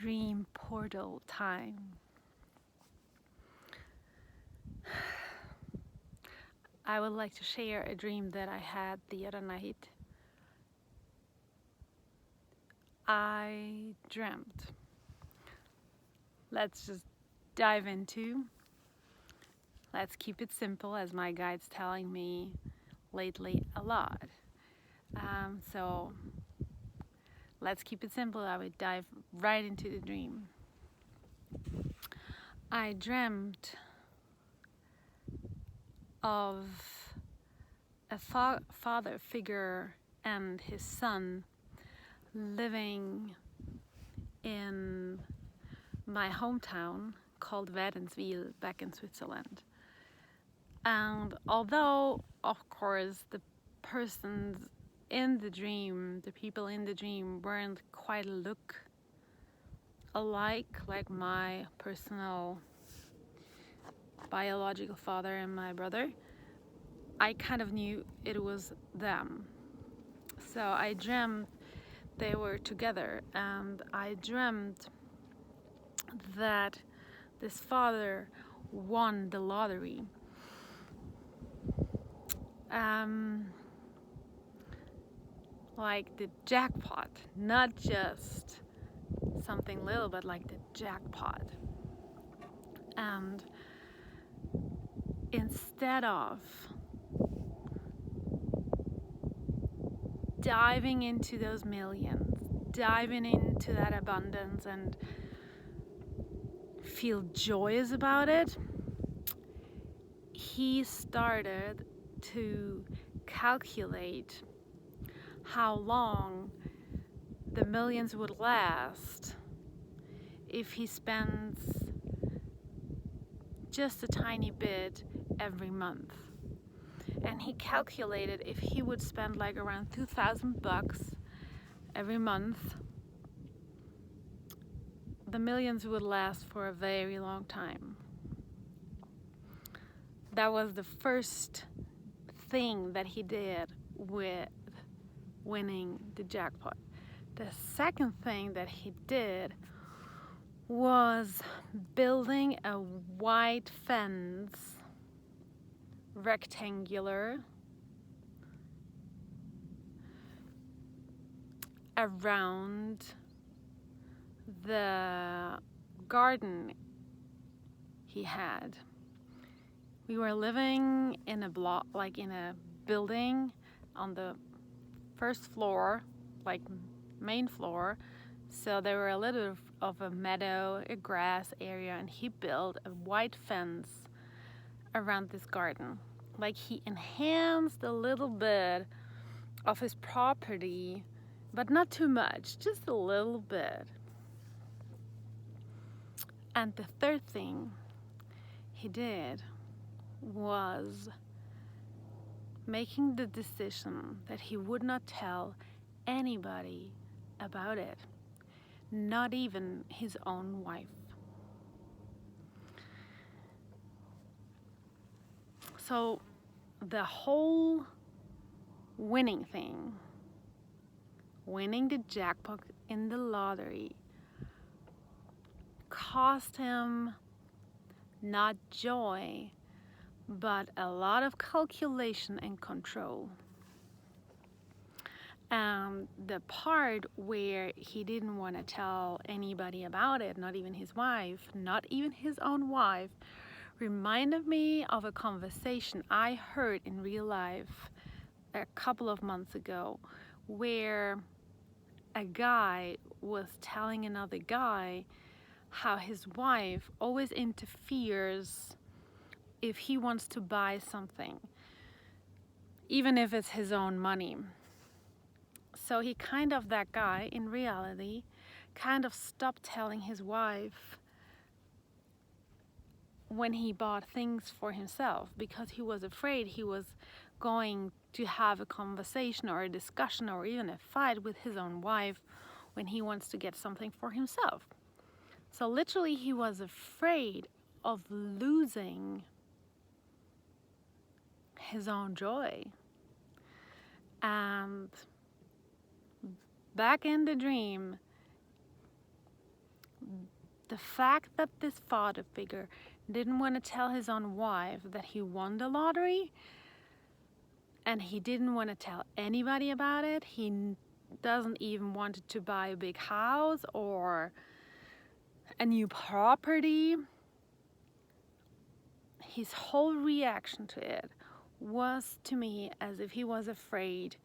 dream portal time. I would like to share a dream that I had the other night. I dreamt. Let's just dive into. Let's keep it simple, as my guide's telling me lately a lot. So let's keep it simple. I would dive right into the dream. I dreamt of a father figure and his son living in my hometown called Wädenswil back in Switzerland. And although, of course, the persons in the dream, the people in the dream weren't quite look alike, like my personal biological father and my brother, I kind of knew it was them. So I dreamt they were together, and I dreamt that this father won the lottery. Like the jackpot, not just something little, but like the jackpot. And instead of diving into those millions, diving into that abundance and feel joyous about it, he started to calculate how long the millions would last if he spends just a tiny bit every month. And he calculated if he would spend like around $2,000 every month, the millions would last for a very long time. That was the first thing that he did with winning the jackpot. The second thing that he did was building a white fence, rectangular, around the garden he had. We were living in a block, like in a building on the first floor, like main floor. So there were a little of a meadow, a grass area, and he built a white fence around this garden. Like he enhanced a little bit of his property, but not too much, just a little bit. And the third thing he did was making the decision that he would not tell anybody about it, not even his own wife. So the whole winning thing, winning the jackpot in the lottery, cost him not joy, but a lot of calculation and control. And the part where he didn't want to tell anybody about it, not even his wife, not even his own wife, reminded me of a conversation I heard in real life a couple of months ago, where a guy was telling another guy how his wife always interferes if he wants to buy something, even if it's his own money. So he that guy in reality kind of stopped telling his wife when he bought things for himself, because he was afraid he was going to have a conversation or a discussion or even a fight with his own wife when he wants to get something for himself. So literally he was afraid of losing his own joy. And back in the dream, the fact that this father figure didn't want to tell his own wife that he won the lottery, and he didn't want to tell anybody about it. He doesn't even want to buy a big house or a new property. His whole reaction to it was, to me, as if he was afraid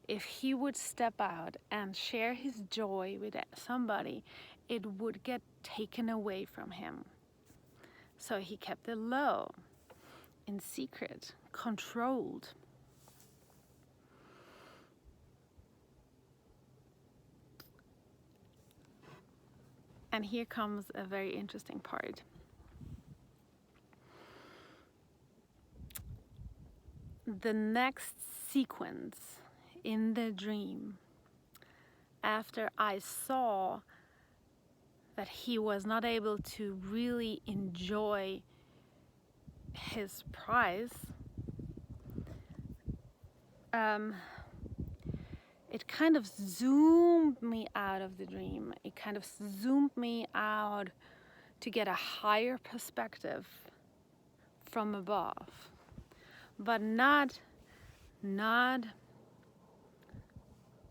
if he would step out and share his joy with somebody, it would get taken away from him. So he kept it low, in secret, controlled. And here comes a very interesting part. The next sequence in the dream, after I saw that he was not able to really enjoy his prize, it kind of zoomed me out of the dream. It kind of zoomed me out to get a higher perspective from above, but not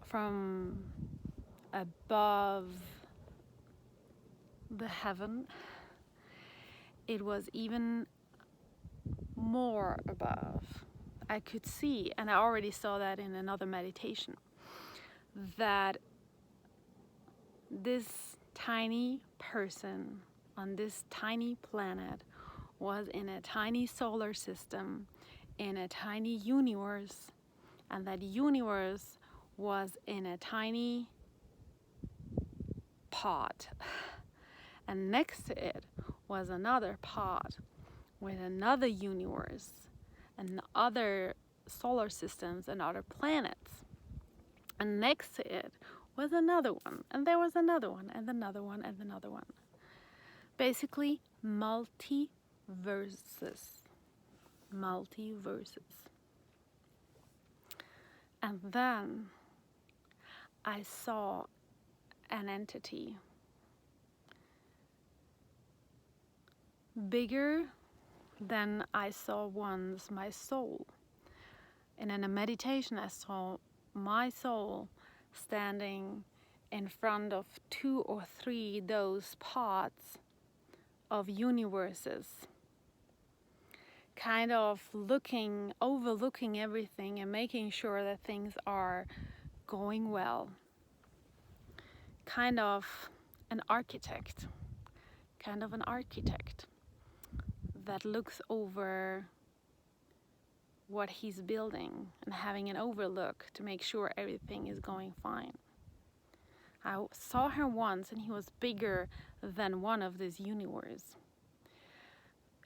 from above the heaven. It was even more above. I could see, and I already saw that in another meditation, that this tiny person on this tiny planet was in a tiny solar system, in a tiny universe, and that universe was in a tiny pot. And next to it was another pot with another universe and other solar systems and other planets. And next to it was another one, and there was another one, and another one, and another one. Basically, multiverses. And then I saw an entity bigger than I saw once my soul. And in a meditation, I saw my soul standing in front of 2 or 3 those pots of universes, kind of overlooking everything and making sure that things are going well. Kind of an architect that looks over what he's building and having an overlook to make sure everything is going fine. I saw her once, and he was bigger than one of these universes.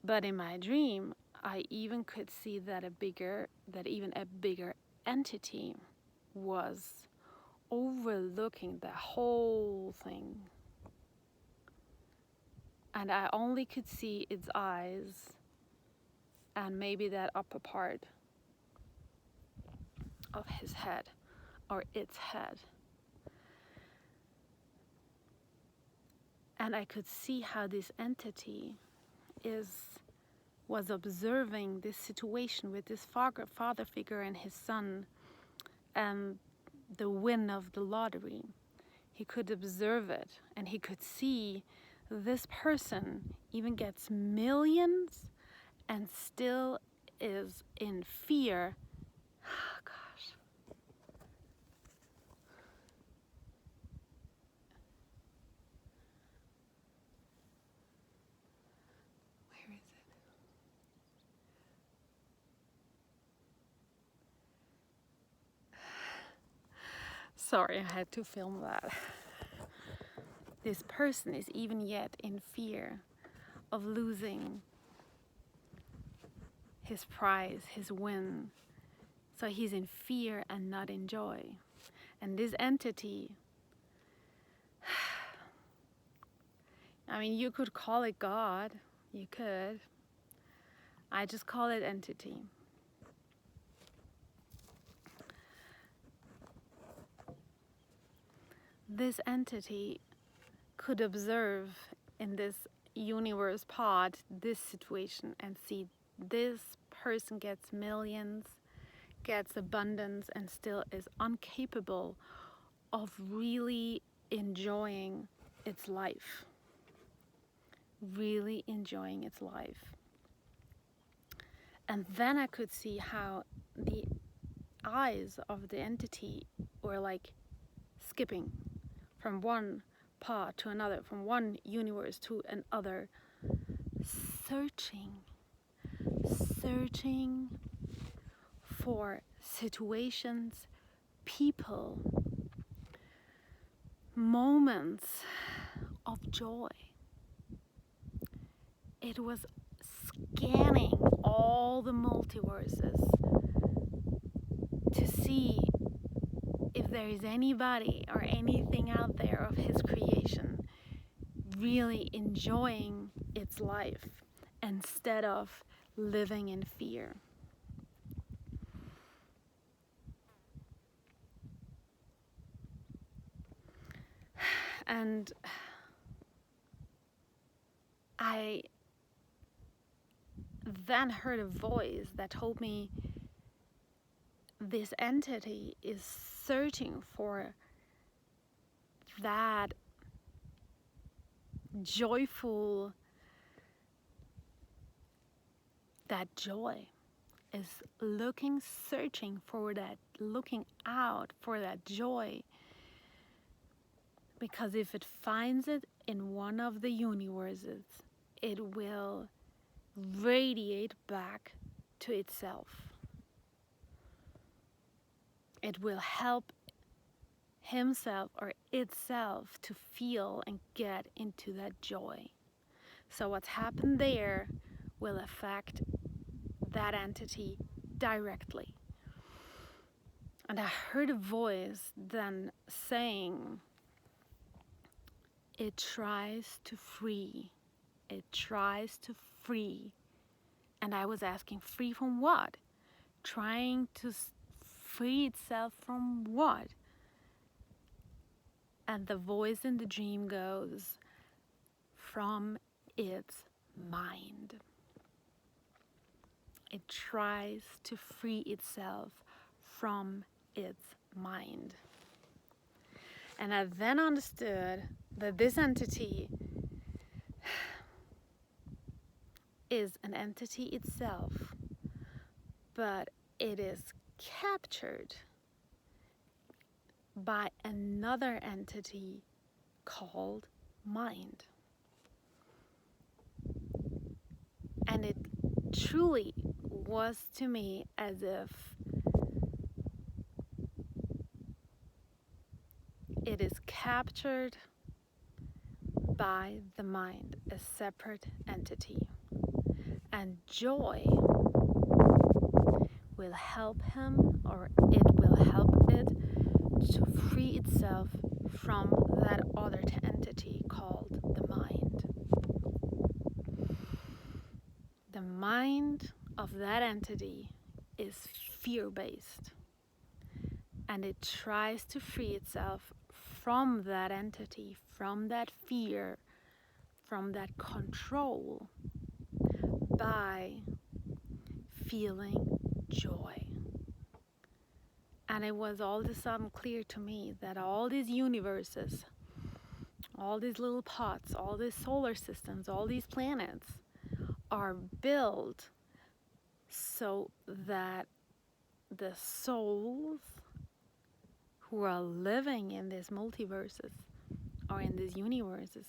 But in my dream, I even could see that even a bigger entity was overlooking the whole thing. And I only could see its eyes and maybe that upper part of his head or its head. And I could see how this entity was observing this situation with this father figure and his son and the win of the lottery. He could observe it, and he could see this person even gets millions and still is in fear. Oh, gosh. Where is it? Sorry, I had to film that. This person is even yet in fear of losing his prize, his win. So he's in fear and not in joy. And this entity, I mean, you could call it God. You could. I just call it entity. This entity could observe in this universe pod, this situation, and see this person gets millions, gets abundance, and still is incapable of really enjoying its life. Really enjoying its life. And then I could see how the eyes of the entity were like skipping from one part to another, from one universe to another, searching for situations, people, moments of joy. It was scanning all the multiverses to see if there is anybody or anything out there of his creation really enjoying its life instead of living in fear. And I then heard a voice that told me this entity is searching for that joyful, that joy, is searching for that, looking out for that joy. Because if it finds it in one of the universes, it will radiate back to itself. It will help himself or itself to feel and get into that joy. So what's happened there will affect that entity directly. And I heard a voice then saying, it tries to free. It tries to free. And I was asking, free from what? Trying to free itself from what? And the voice in the dream goes, from its mind. It tries to free itself from its mind. And I then understood that this entity is an entity itself, but it is captured by another entity called mind. And it truly was to me as if it is captured by the mind, a separate entity. And joy will help him, or it will help it, to free itself from that other entity called the mind. The mind of that entity is fear-based, and it tries to free itself from that entity, from that fear, from that control, by feeling joy. And it was all of a sudden clear to me that all these universes, all these little pots, all these solar systems, all these planets are built so that the souls who are living in these multiverses or in these universes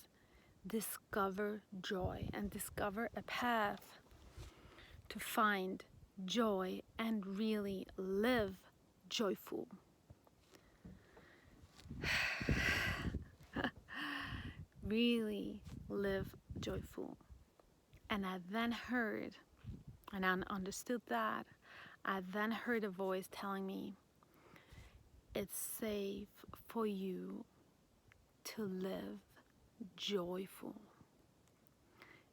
discover joy and discover a path to find joy and really live joyful. Really live joyful. And I then heard, and I understood that, I then heard a voice telling me, it's safe for you to live joyful.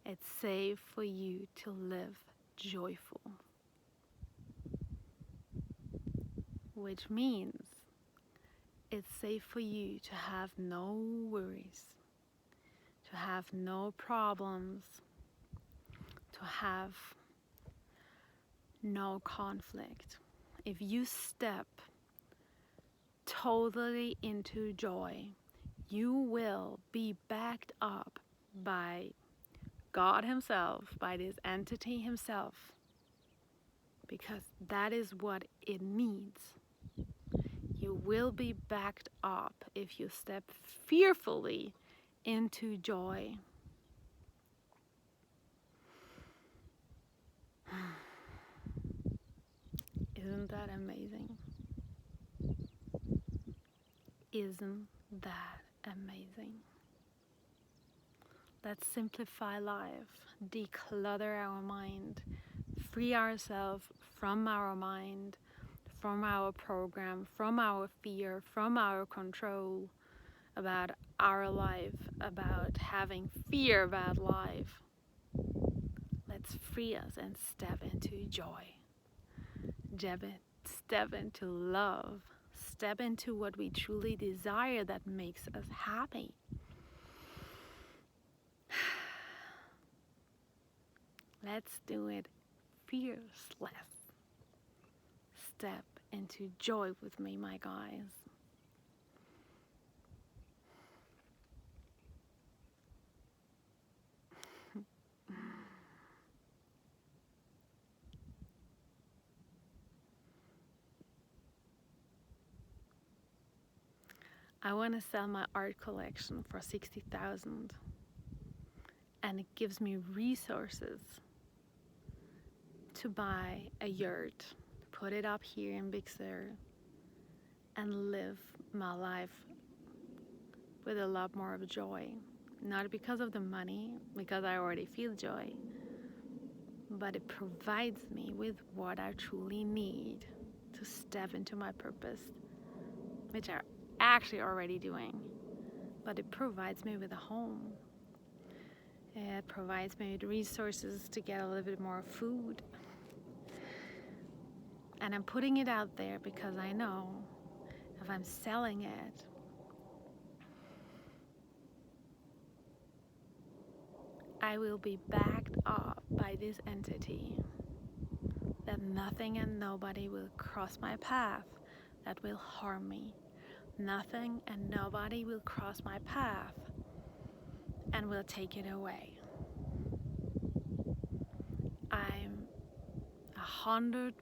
It's safe for you to live joyful. Which means it's safe for you to have no worries, to have no problems, to have no conflict. If you step totally into joy, you will be backed up by God Himself, by this entity Himself, because that is what it needs. You will be backed up if you step fearfully into joy. Isn't that amazing? Isn't that amazing? Let's simplify life, declutter our mind, free ourselves from our mind, from our program, from our fear, from our control about our life, about having fear about life. Let's free us and step into joy. Step into love. Step into what we truly desire that makes us happy. Let's do it fearless. Step into joy with me, my guys. I want to sell my art collection for 60,000, and it gives me resources to buy a yurt, put it up here in Big Sur, and live my life with a lot more of joy. Not because of the money, because I already feel joy, but it provides me with what I truly need to step into my purpose, which I'm actually already doing. But it provides me with a home. It provides me with resources to get a little bit more food. And I'm putting it out there because I know if I'm selling it, I will be backed up by this entity, that nothing and nobody will cross my path that will harm me. Nothing and nobody will cross my path and will take it away. I'm 100%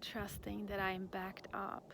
trusting that I'm backed up